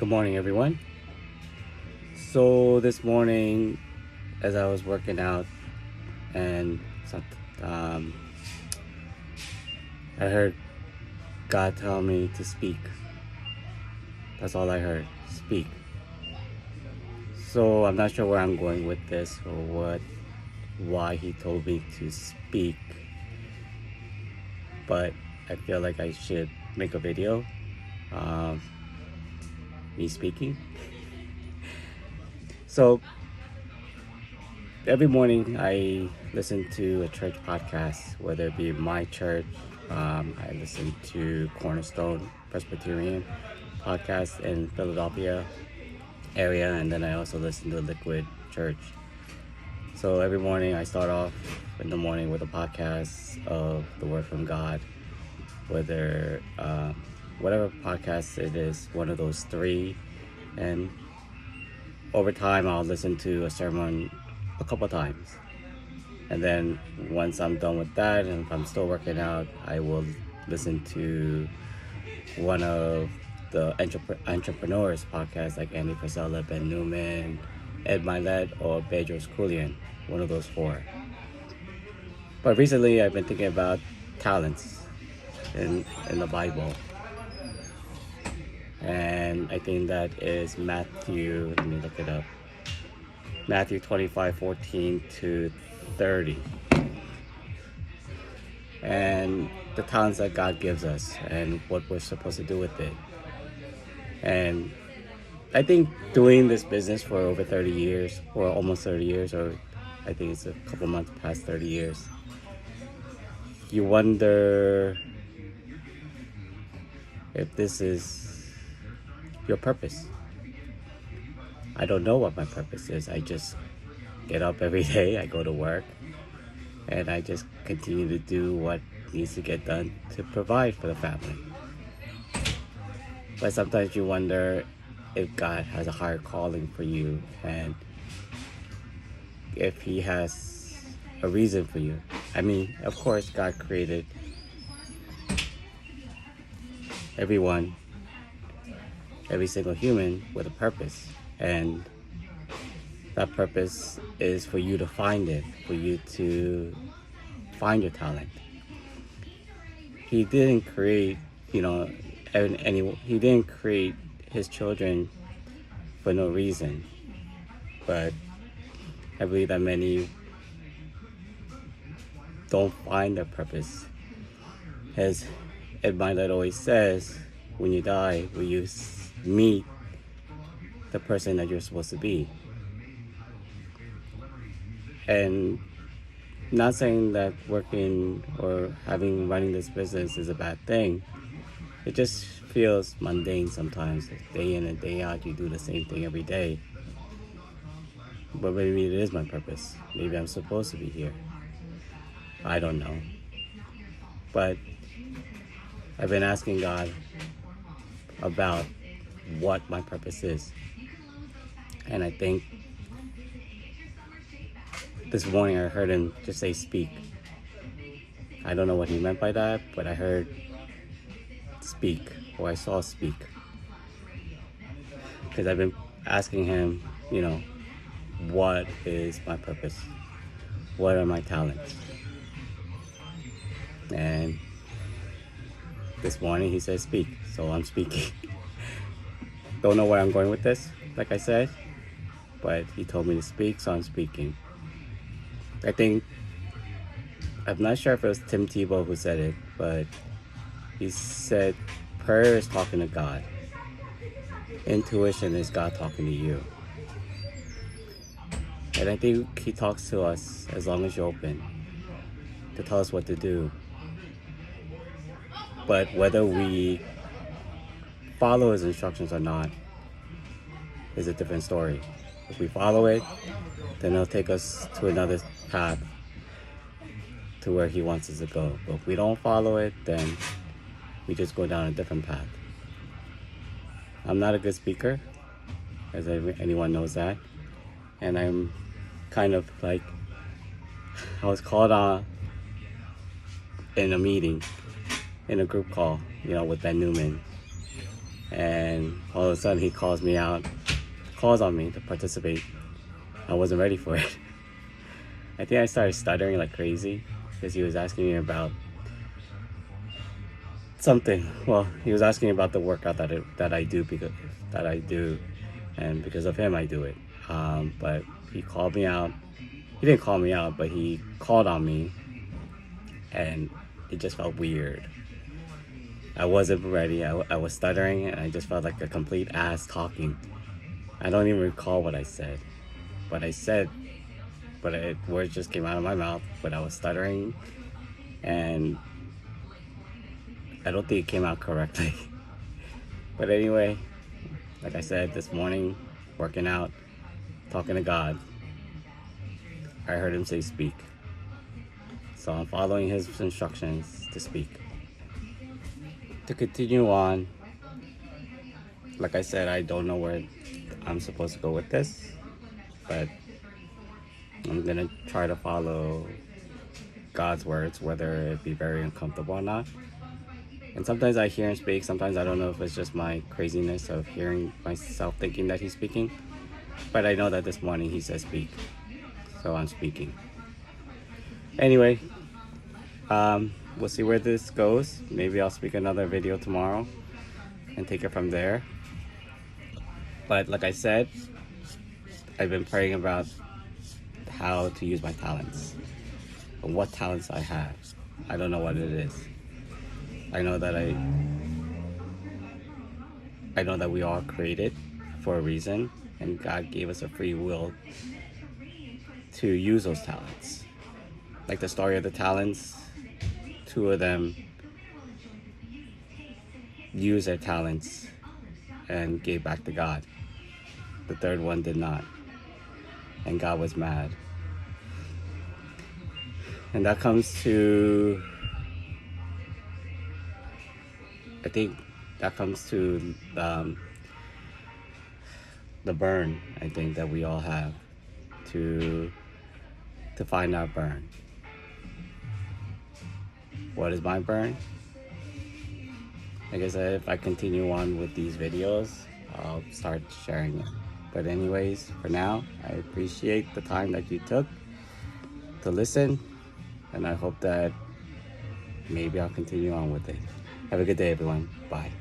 Good morning, everyone. So this morning, as I was working out, and um, I heard God tell me to speak. That's all I heard. Speak. So I'm not sure where I'm going with this or why He told me to speak, but I feel like I should make a video. Um, me speaking. So every morning I listen to a church podcast, whether it be my church. I listen to Cornerstone Presbyterian podcast in Philadelphia area, and then I also listen to Liquid Church. So every morning I start off in the morning with a podcast of the Word from God, whether whatever podcast it is, one of those three, and over time I'll listen to a sermon a couple times. And then once I'm done with that, and if I'm still working out, I will listen to one of the entrepreneurs podcasts like Andy Frisella, Ben Newman, Ed Milet, or Bedros Keuilian, one of those four. But recently I've been thinking about talents in the Bible. And I think that is Matthew, let me look it up. Matthew 25:14-30. And the talents that God gives us and what we're supposed to do with it. And I think doing this business for over 30 years, or almost 30 years, or I think it's a couple months past 30 years, you wonder if this is your purpose. I don't know what my purpose is. I just get up every day, I go to work, and I just continue to do what needs to get done to provide for the family. But sometimes you wonder if God has a higher calling for you, and if He has a reason for you. I mean, of course, God created everyone, every single human with a purpose, and that purpose is for you to find it, for you to find your talent. He didn't create, He didn't create His children for no reason. But I believe that many don't find their purpose. As Ed Milet always says, when you die, will you meet the person that you're supposed to be? And not saying that working or running this business is a bad thing. It just feels mundane sometimes. Day in and day out, you do the same thing every day. But maybe it is my purpose. Maybe I'm supposed to be here. I don't know. But I've been asking God about what my purpose is. And I think this morning I heard Him just say speak. I don't know what He meant by that, but I heard speak, or I saw speak. Because I've been asking Him, what is my purpose? What are my talents? And this morning He said speak, so I'm speaking. Don't know where I'm going with this, like I said, but He told me to speak, so I'm speaking. I'm not sure if it was Tim Tebow who said it, but he said prayer is talking to God. Intuition is God talking to you. And I think He talks to us as long as you're open to tell us what to do. But whether we follow His instructions or not is a different story. If we follow it, then it'll take us to another path to where He wants us to go. But if we don't follow it, then we just go down a different path. I'm not a good speaker, as anyone knows that. And I'm kind of like, I was called on in a meeting, in a group call, with Ben Newman. And all of a sudden he calls on me to participate. I wasn't ready for it. I think I started stuttering like crazy because he was asking me about something. Well, he was asking about the workout that I do, and because of him I do it. But he called me out. He didn't call me out, but he called on me, and it just felt weird. I wasn't ready. I was stuttering, and I just felt like a complete ass talking. I don't even recall what I said. Words just came out of my mouth, but I was stuttering, and I don't think it came out correctly. But anyway, like I said, this morning, working out, talking to God, I heard him say speak. So I'm following his instructions to speak. To continue on, like I said, I don't know where I'm supposed to go with this, but I'm gonna try to follow God's words, whether it be very uncomfortable or not. And sometimes I hear him speak, sometimes I don't know if it's just my craziness of hearing myself thinking that he's speaking. But I know that this morning he said speak, so I'm speaking. Anyway, we'll see where this goes. Maybe I'll speak another video tomorrow and take it from there. But like I said, I've been praying about how to use my talents. And what talents I have. I don't know what it is. I know that we are created for a reason, and God gave us a free will to use those talents. Like the story of the talents, 2 of them used their talents and gave back to God. The 3rd one did not, and God was mad. And that comes to, I think that comes to the burn, I think, that we all have to find our burn. What is my burn? Like I said, if I continue on with these videos, I'll start sharing it. But anyways, for now, I appreciate the time that you took to listen, and I hope that maybe I'll continue on with it. Have a good day, everyone. Bye.